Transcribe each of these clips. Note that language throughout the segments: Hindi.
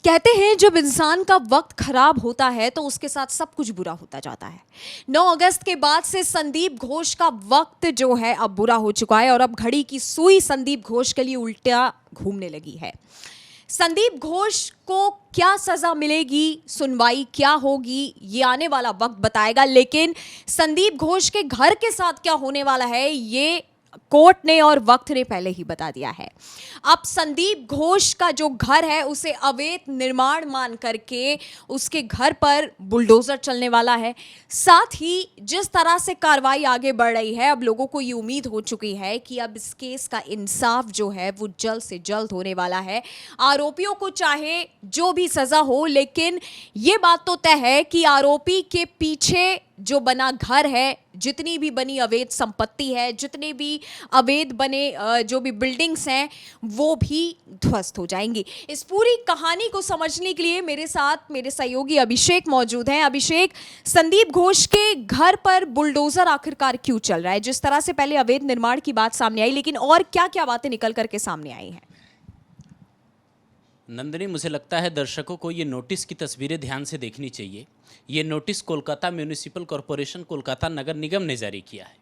कहते हैं जब इंसान का वक्त खराब होता है तो उसके साथ सब कुछ बुरा होता जाता है। 9 अगस्त के बाद से संदीप घोष का वक्त जो है अब बुरा हो चुका है और अब घड़ी की सुई संदीप घोष के लिए उल्टा घूमने लगी है। संदीप घोष को क्या सजा मिलेगी, सुनवाई क्या होगी, ये आने वाला वक्त बताएगा। लेकिन संदीप घोष के घर के साथ क्या होने वाला है ये कोर्ट ने और वक्त ने पहले ही बता दिया है। अब संदीप घोष का जो घर है उसे अवैध निर्माण मान करके उसके घर पर बुलडोजर चलने वाला है। साथ ही जिस तरह से कार्रवाई आगे बढ़ रही है, अब लोगों को ये उम्मीद हो चुकी है कि अब इस केस का इंसाफ जो है वो जल्द से जल्द होने वाला है। आरोपियों को चाहे जो भी सजा हो, लेकिन ये बात तो तय है कि आरोपी के पीछे जो बना घर है, जितनी भी बनी अवैध संपत्ति है, जितने भी अवैध बने जो भी बिल्डिंग्स हैं, वो भी ध्वस्त हो जाएंगी। इस पूरी कहानी को समझने के लिए मेरे साथ मेरे सहयोगी अभिषेक मौजूद हैं। अभिषेक, संदीप घोष के घर पर बुलडोजर आखिरकार क्यों चल रहा है? जिस तरह से पहले अवैध निर्माण की बात सामने आई, लेकिन और क्या क्या बातें निकल करके सामने आई हैं? नंदिनी, मुझे लगता है दर्शकों को ये नोटिस की तस्वीरें ध्यान से देखनी चाहिए। ये notice Kolkata municipal corporation Kolkata नगर निगम ने जारी किया है।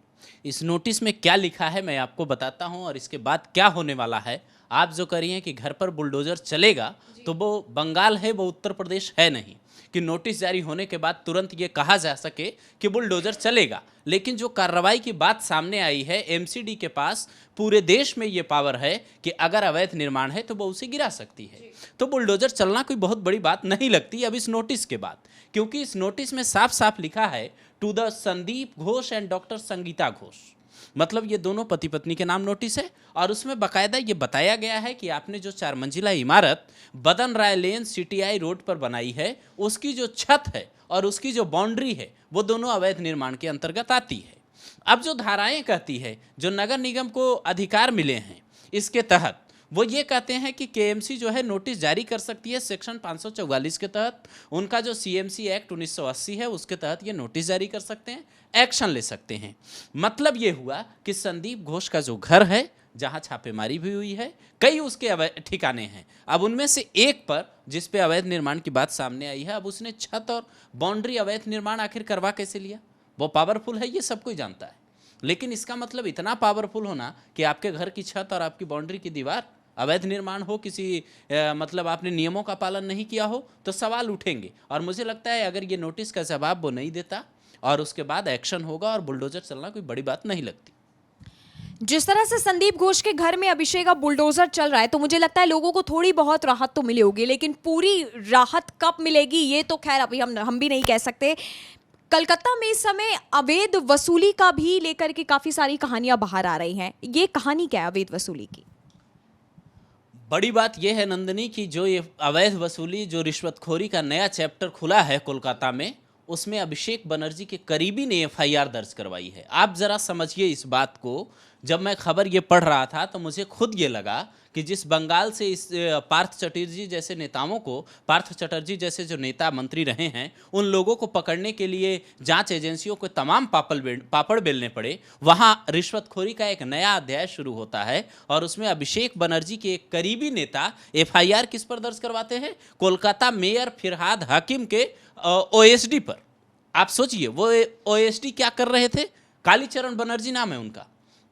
इस नोटिस में क्या लिखा है मैं आपको बताता हूं और इसके बाद क्या होने वाला है। आप जो कह रही हैं कि घर पर बुलडोजर चलेगा, तो वो बंगाल है, वो उत्तर प्रदेश है नहीं कि नोटिस जारी होने के बाद तुरंत ये कहा जा सके कि बुलडोजर चलेगा। लेकिन जो कार्रवाई की बात सामने आई है, एमसीडी के पास पूरे देश में ये पावर है कि अगर अवैध निर्माण है तो वो उसे गिरा सकती है। तो बुलडोजर चलना कोई बहुत बड़ी बात नहीं लगती अब इस नोटिस के बाद, क्योंकि इस नोटिस में साफ साफ लिखा है to the Sandip Ghosh and doctor Sangita Ghosh. मतलब ये दोनों पति पत्नी के नाम नोटिस है और उसमें बाकायदा ये बताया गया है कि आपने जो 4 मंजिला इमारत बदन राय लेन सीटीआई रोड पर बनाई है, उसकी जो छत है और उसकी जो बाउंड्री है वो दोनों अवैध निर्माण के अंतर्गत आती है। अब जो धाराएं कहती है, जो नगर निगम को अधिकार मिले हैं इसके तहत, वो ये कहते हैं कि केएमसी जो है नोटिस जारी कर सकती है सेक्शन 544 के तहत। उनका जो सीएमसी एक्ट 1980 है उसके तहत ये नोटिस जारी कर सकते हैं, एक्शन ले सकते हैं। मतलब ये हुआ कि संदीप घोष का जो घर है, जहां छापेमारी भी हुई है, कई उसके ठिकाने हैं। अब उनमें से एक पर जिस पे अवैध निर्माण की बात सामने आई है, अब उसने छत और बाउंड्री अवैध निर्माण आखिर करवा कैसे लिया? वो पावरफुल है, ये सब कोई जानता है। लेकिन इसका मतलब इतना पावरफुल होना कि आपके घर की छत और आपकी बाउंड्री की दीवार अवैध निर्माण हो, किसी मतलब आपने नियमों का पालन नहीं किया हो, तो सवाल उठेंगे। और मुझे लगता है अगर ये नोटिस का जवाब वो नहीं देता और उसके बाद एक्शन होगा और बुलडोजर चलना कोई बड़ी बात नहीं लगती। जिस तरह से संदीप घोष के घर में अभिषेक अब बुलडोजर चल रहा है, तो मुझे लगता है लोगों को थोड़ी बहुत राहत तो मिली होगी, लेकिन पूरी राहत कब मिलेगी ये तो खैर अभी हम भी नहीं कह सकते। कलकत्ता में इस समय अवैध वसूली का भी लेकर के काफी सारी कहानियां बाहर आ रही हैं। ये कहानी क्या है अवैध वसूली की? बड़ी बात यह है नंदिनी कि जो ये अवैध वसूली, जो रिश्वतखोरी का नया चैप्टर खुला है कोलकाता में, उसमें अभिषेक बनर्जी के करीबी ने एफआईआर दर्ज करवाई है। आप जरा समझिए इस बात को। जब मैं खबर ये पढ़ रहा था तो मुझे खुद ये लगा कि जिस बंगाल से इस पार्थ चटर्जी जैसे नेताओं को, पार्थ चटर्जी जैसे जो नेता मंत्री रहे हैं, उन लोगों को पकड़ने के लिए जांच एजेंसियों को तमाम पापड़ बेलने पड़े, वहाँ रिश्वतखोरी का एक नया अध्याय शुरू होता है। और उसमें अभिषेक बनर्जी के एक करीबी नेता एफआईआर किस पर दर्ज करवाते हैं? कोलकाता मेयर फिरहाद हाकिम के ओएसडी पर। आप सोचिए वो ओएसडी क्या कर रहे थे? कालीचरण बनर्जी नाम है उनका।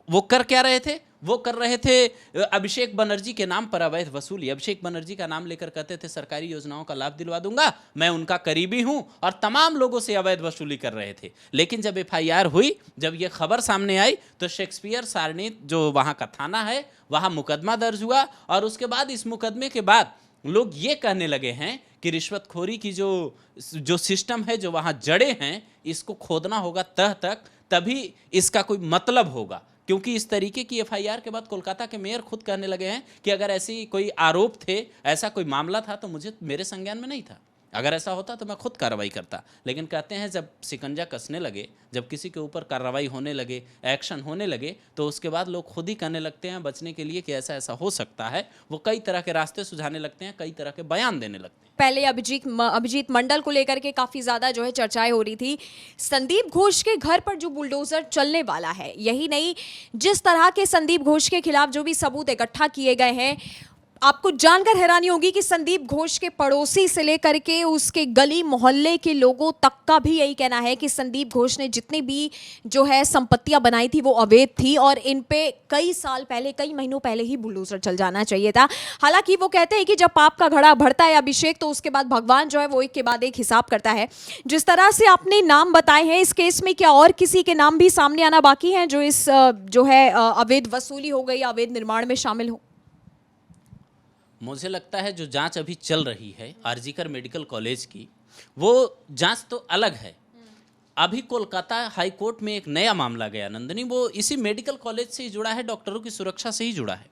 वो कर क्या रहे थे? वो कर रहे थे अभिषेक बनर्जी के नाम पर अवैध वसूली। अभिषेक बनर्जी का नाम लेकर कहते थे सरकारी योजनाओं का लाभ दिलवा दूंगा, मैं उनका करीबी हूं, और तमाम लोगों से अवैध वसूली कर रहे थे। लेकिन जब एफआईआर हुई, जब ये खबर सामने आई, तो शेक्सपियर सारणी जो वहां का थाना है, वहां मुकदमा दर्ज हुआ। और उसके बाद इस मुकदमे के बाद लोग ये कहने लगे हैं कि रिश्वतखोरी की जो सिस्टम है, जो वहाँ जड़ें हैं, इसको खोदना होगा तह तक, तभी इसका कोई मतलब होगा। क्योंकि इस तरीके की एफआईआर के बाद कोलकाता के मेयर खुद कहने लगे हैं कि अगर ऐसी कोई आरोप थे, ऐसा कोई मामला था, तो मेरे संज्ञान में नहीं था। अगर ऐसा होता तो मैं खुद कार्रवाई करता। लेकिन कहते हैं जब शिकंजा कसने लगे, जब किसी के ऊपर कार्रवाई होने लगे, एक्शन होने लगे, तो उसके बाद लोग खुद ही कहने लगते हैं बचने के लिए कि ऐसा ऐसा हो सकता है। वो कई तरह के रास्ते सुझाने लगते हैं, कई तरह के बयान देने लगते हैं। पहले अभिजीत मंडल को लेकर के काफी ज्यादा जो है चर्चाएं हो रही थी। संदीप घोष के घर पर जो बुलडोजर चलने वाला है, यही नहीं, जिस तरह के संदीप घोष के खिलाफ जो भी सबूत इकट्ठा किए गए हैं, आपको जानकर हैरानी होगी कि संदीप घोष के पड़ोसी से लेकर के उसके गली मोहल्ले के लोगों तक का भी यही कहना है कि संदीप घोष ने जितनी भी जो है संपत्तियां बनाई थी वो अवैध थी और इन पे कई साल पहले, कई महीनों पहले ही बुलडोजर चल जाना चाहिए था। हालांकि वो कहते हैं कि जब पाप का घड़ा भरता है अभिषेक, तो उसके बाद भगवान जो है वो एक के बाद एक हिसाब करता है। जिस तरह से आपने नाम बताए हैं, इस केस में क्या और किसी के नाम भी सामने आना बाकी हैं जो इस जो है अवैध वसूली हो गई, अवैध निर्माण में शामिल हो? मुझे लगता है जो जांच अभी चल रही है आरजीकर मेडिकल कॉलेज की, वो जांच तो अलग है। अभी कोलकाता हाई कोर्ट में एक नया मामला गया नंदिनी, वो इसी मेडिकल कॉलेज से ही जुड़ा है, डॉक्टरों की सुरक्षा से ही जुड़ा है।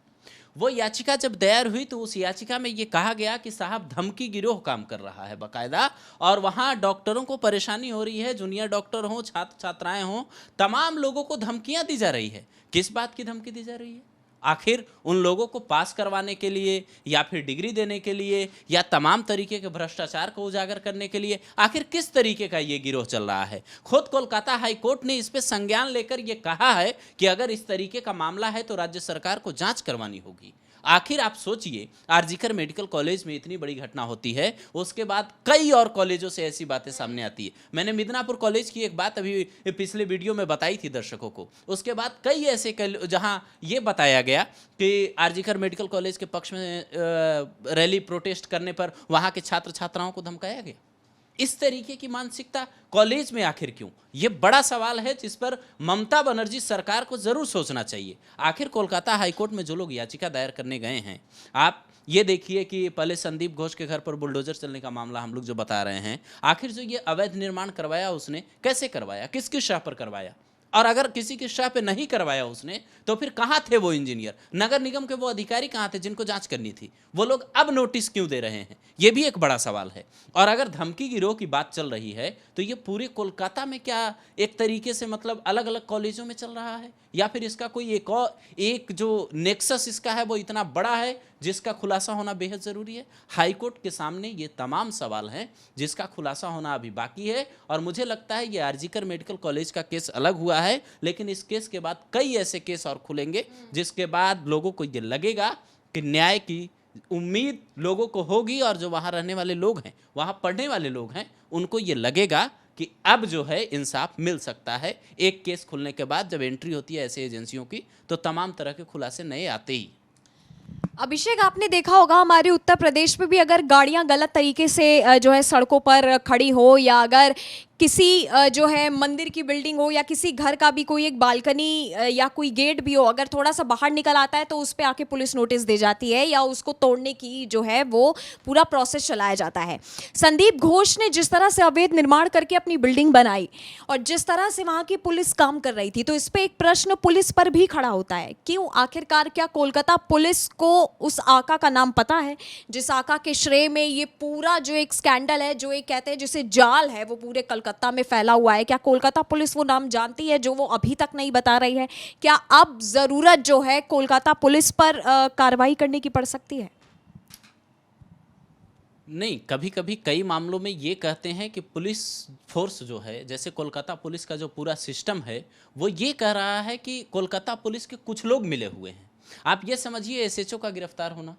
वो याचिका जब दायर हुई तो उस याचिका में ये कहा गया कि साहब धमकी गिरोह काम कर रहा है बाकायदा, और वहाँ डॉक्टरों को परेशानी हो रही है, जूनियर डॉक्टर हों, छात्र छात्राएं हों, तमाम लोगों को धमकियाँ दी जा रही है। किस बात की धमकी दी जा रही है? आखिर उन लोगों को पास करवाने के लिए, या फिर डिग्री देने के लिए, या तमाम तरीके के भ्रष्टाचार को उजागर करने के लिए? आखिर किस तरीके का ये गिरोह चल रहा है? खुद कोलकाता हाई कोर्ट ने इस पे संज्ञान लेकर ये कहा है कि अगर इस तरीके का मामला है तो राज्य सरकार को जांच करवानी होगी। आखिर आप सोचिए, आरजीकर मेडिकल कॉलेज में इतनी बड़ी घटना होती है, उसके बाद कई और कॉलेजों से ऐसी बातें सामने आती है। मैंने मिदनापुर कॉलेज की एक बात अभी पिछले वीडियो में बताई थी दर्शकों को। उसके बाद कई ऐसे जहां ये बताया गया कि आरजीकर मेडिकल कॉलेज के पक्ष में रैली प्रोटेस्ट करने पर वहां के छात्र छात्राओं को धमकाया गया। इस तरीके की मानसिकता कॉलेज में आखिर क्यों? ये बड़ा सवाल है जिस पर ममता बनर्जी सरकार को जरूर सोचना चाहिए। आखिर कोलकाता हाईकोर्ट में जो लोग याचिका दायर करने गए हैं, आप ये देखिए कि पहले संदीप घोष के घर पर बुलडोजर चलने का मामला हम लोग जो बता रहे हैं, आखिर जो ये अवैध निर्माण करवाया उसने कैसे करवाया, किसकी शाह पर करवाया? और अगर किसी की शाह पे नहीं करवाया उसने, तो फिर कहाँ थे वो इंजीनियर, नगर निगम के वो अधिकारी कहाँ थे जिनको जांच करनी थी? वो लोग अब नोटिस क्यों दे रहे हैं? ये भी एक बड़ा सवाल है। और अगर धमकी गिरोह की बात चल रही है तो ये पूरे कोलकाता में क्या एक तरीके से मतलब अलग अलग कॉलेजों में चल रहा है, या फिर इसका कोई एक जो नेक्सस इसका है वो इतना बड़ा है जिसका खुलासा होना बेहद ज़रूरी है? हाईकोर्ट के सामने ये तमाम सवाल हैं जिसका खुलासा होना अभी बाकी है। और मुझे लगता है ये आरजीकर मेडिकल कॉलेज का केस अलग हुआ है, लेकिन इस केस के बाद कई ऐसे केस और खुलेंगे जिसके बाद लोगों को ये लगेगा कि न्याय की उम्मीद लोगों को होगी, और जो वहाँ रहने वाले लोग हैं, वहाँ पढ़ने वाले लोग हैं, उनको ये लगेगा कि अब जो है इंसाफ मिल सकता है। एक केस खुलने के बाद जब एंट्री होती है ऐसे एजेंसियों की, तो तमाम तरह के खुलासे नए आते ही। अभिषेक, आपने देखा होगा हमारे उत्तर प्रदेश में भी अगर गाड़ियां गलत तरीके से जो है सड़कों पर खड़ी हो, या अगर किसी जो है मंदिर की बिल्डिंग हो, या किसी घर का भी कोई एक बालकनी या कोई गेट भी हो, अगर थोड़ा सा बाहर निकल आता है तो उस पर आके पुलिस नोटिस दे जाती है, या उसको तोड़ने की जो है वो पूरा प्रोसेस चलाया जाता है। संदीप घोष ने जिस तरह से अवैध निर्माण करके अपनी बिल्डिंग बनाई और जिस तरह से वहाँ की पुलिस काम कर रही थी, तो इस पर एक प्रश्न पुलिस पर भी खड़ा होता है, क्यों? आखिरकार क्या कोलकाता पुलिस को उस आका का नाम पता है जिस आका के श्रेय में ये पूरा जो एक स्कैंडल है, जो एक कहते हैं जिसे जाल है, वो पूरे कलकत्ता में फैला हुआ है? क्या कोलकाता पुलिस वो नाम जानती है जो वो अभी तक नहीं बता रही है? क्या अब जरूरत जो है कोलकाता पुलिस पर कार्रवाई करने की पड़ सकती है? नहीं, कभी कभी कई मामलों में ये कहते हैं कि पुलिस फोर्स जो है, जैसे कोलकाता पुलिस का जो पूरा सिस्टम है, वो ये कह रहा है कि कोलकाता पुलिस के कुछ लोग मिले हुए हैं। आप ये समझिए, एसएचओ का गिरफ्तार होना,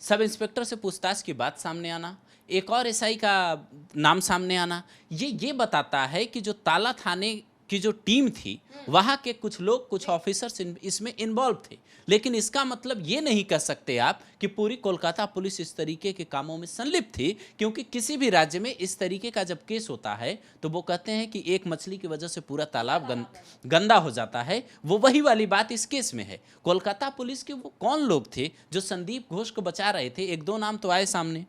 सब इंस्पेक्टर से पूछताछ की बात सामने आना, एक और एसआई का नाम सामने आना, ये बताता है कि जो ताला थाने की जो टीम थी, वहाँ के कुछ लोग, कुछ ऑफिसर्स इसमें इन्वॉल्व थे। लेकिन इसका मतलब ये नहीं कह सकते आप कि पूरी कोलकाता पुलिस इस तरीके के कामों में संलिप्त थी, क्योंकि किसी भी राज्य में इस तरीके का जब केस होता है तो वो कहते हैं कि एक मछली की वजह से पूरा तालाब गंदा हो जाता है। वो वही वाली बात इस केस में है। कोलकाता पुलिस के वो कौन लोग थे जो संदीप घोष को बचा रहे थे? एक दो नाम तो आए सामने,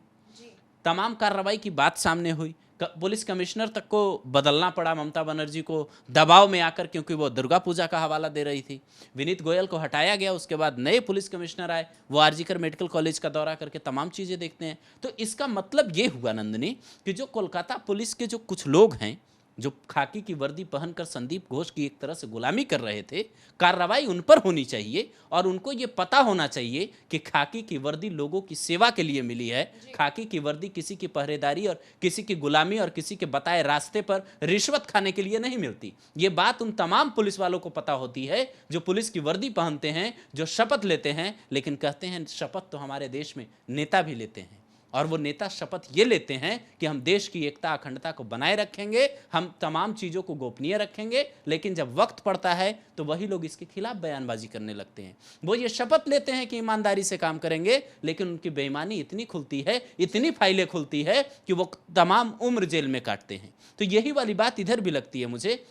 तमाम कार्रवाई की बात सामने हुई, पुलिस कमिश्नर तक को बदलना पड़ा ममता बनर्जी को दबाव में आकर, क्योंकि वो दुर्गा पूजा का हवाला दे रही थी। विनीत गोयल को हटाया गया, उसके बाद नए पुलिस कमिश्नर आए, वो आरजीकर मेडिकल कॉलेज का दौरा करके तमाम चीज़ें देखते हैं। तो इसका मतलब ये हुआ नंदिनी कि जो कोलकाता पुलिस के जो कुछ लोग हैं जो खाकी की वर्दी पहनकर संदीप घोष की एक तरह से गुलामी कर रहे थे, कार्रवाई उन पर होनी चाहिए और उनको ये पता होना चाहिए कि खाकी की वर्दी लोगों की सेवा के लिए मिली है। खाकी की वर्दी किसी की पहरेदारी और किसी की गुलामी और किसी के बताए रास्ते पर रिश्वत खाने के लिए नहीं मिलती। ये बात उन तमाम पुलिस वालों को पता होती है जो पुलिस की वर्दी पहनते हैं, जो शपथ लेते हैं, लेकिन कहते हैं शपथ तो हमारे देश में नेता भी लेते हैं और वो नेता शपथ ये लेते हैं कि हम देश की एकता अखंडता को बनाए रखेंगे, हम तमाम चीज़ों को गोपनीय रखेंगे, लेकिन जब वक्त पड़ता है तो वही लोग इसके खिलाफ बयानबाजी करने लगते हैं। वो ये शपथ लेते हैं कि ईमानदारी से काम करेंगे, लेकिन उनकी बेईमानी इतनी खुलती है, इतनी फाइलें खुलती है कि वो तमाम उम्र जेल में काटते हैं। तो यही वाली बात इधर भी लगती है मुझे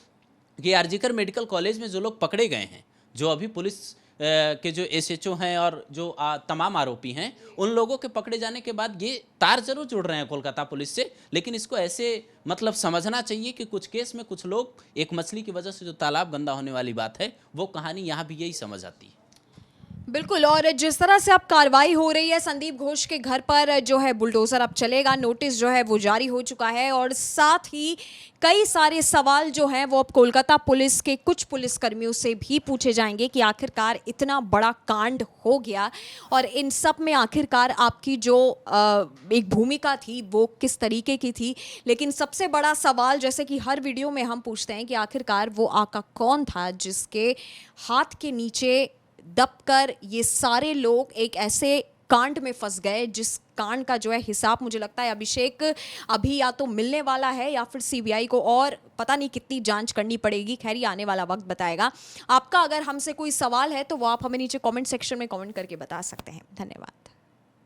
कि आरजीकर मेडिकल कॉलेज में जो लोग पकड़े गए हैं, जो अभी पुलिस के जो एसएचओ हैं और जो तमाम आरोपी हैं, उन लोगों के पकड़े जाने के बाद ये तार जरूर जुड़ रहे हैं कोलकाता पुलिस से, लेकिन इसको ऐसे मतलब समझना चाहिए कि कुछ केस में कुछ लोग एक मछली की वजह से जो तालाब गंदा होने वाली बात है, वो कहानी यहाँ भी यही समझ आती है। बिल्कुल। और जिस तरह से अब कार्रवाई हो रही है, संदीप घोष के घर पर जो है बुलडोजर अब चलेगा, नोटिस जो है वो जारी हो चुका है और साथ ही कई सारे सवाल जो हैं वो अब कोलकाता पुलिस के कुछ पुलिसकर्मियों से भी पूछे जाएंगे कि आखिरकार इतना बड़ा कांड हो गया और इन सब में आखिरकार आपकी जो एक भूमिका थी वो किस तरीके की थी। लेकिन सबसे बड़ा सवाल, जैसे कि हर वीडियो में हम पूछते हैं, कि आखिरकार वो आका कौन था जिसके हाथ के नीचे दबकर ये सारे लोग एक ऐसे कांड में फंस गए, जिस कांड का जो है हिसाब मुझे लगता है अभिषेक अभी या तो मिलने वाला है या फिर सीबीआई को और पता नहीं कितनी जांच करनी पड़ेगी। खैर, ये आने वाला वक्त बताएगा। आपका अगर हमसे कोई सवाल है तो वो आप हमें नीचे कमेंट सेक्शन में कमेंट करके बता सकते हैं। धन्यवाद।